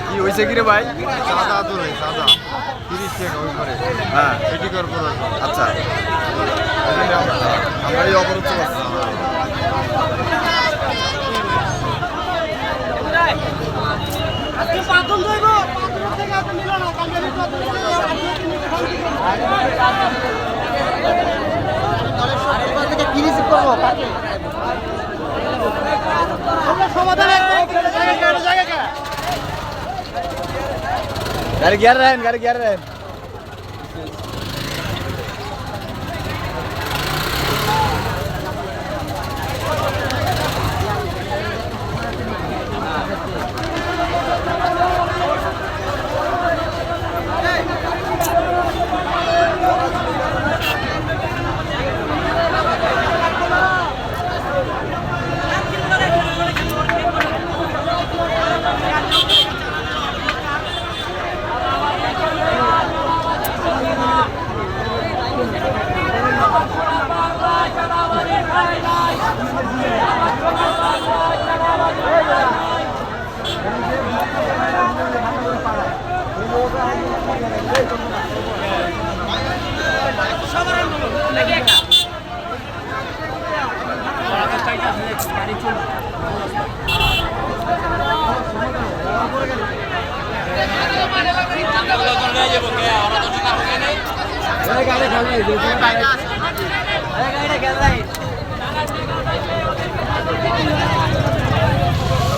কি হয়েছে কি রে ভাই? সাদা তো রে সাদা 30 টাকা ওই করে। হ্যাঁ এটি করব। আচ্ছা আমরা এই অবরোধ করছি। আজকে পাতন দইব পাতন থেকে আপনি নিল না কালকে পাতন থেকে কি রিসিভ করব আমরা সমাধান জায়গা গাড়ি গিয়ার রাখেন গাড়ি খেল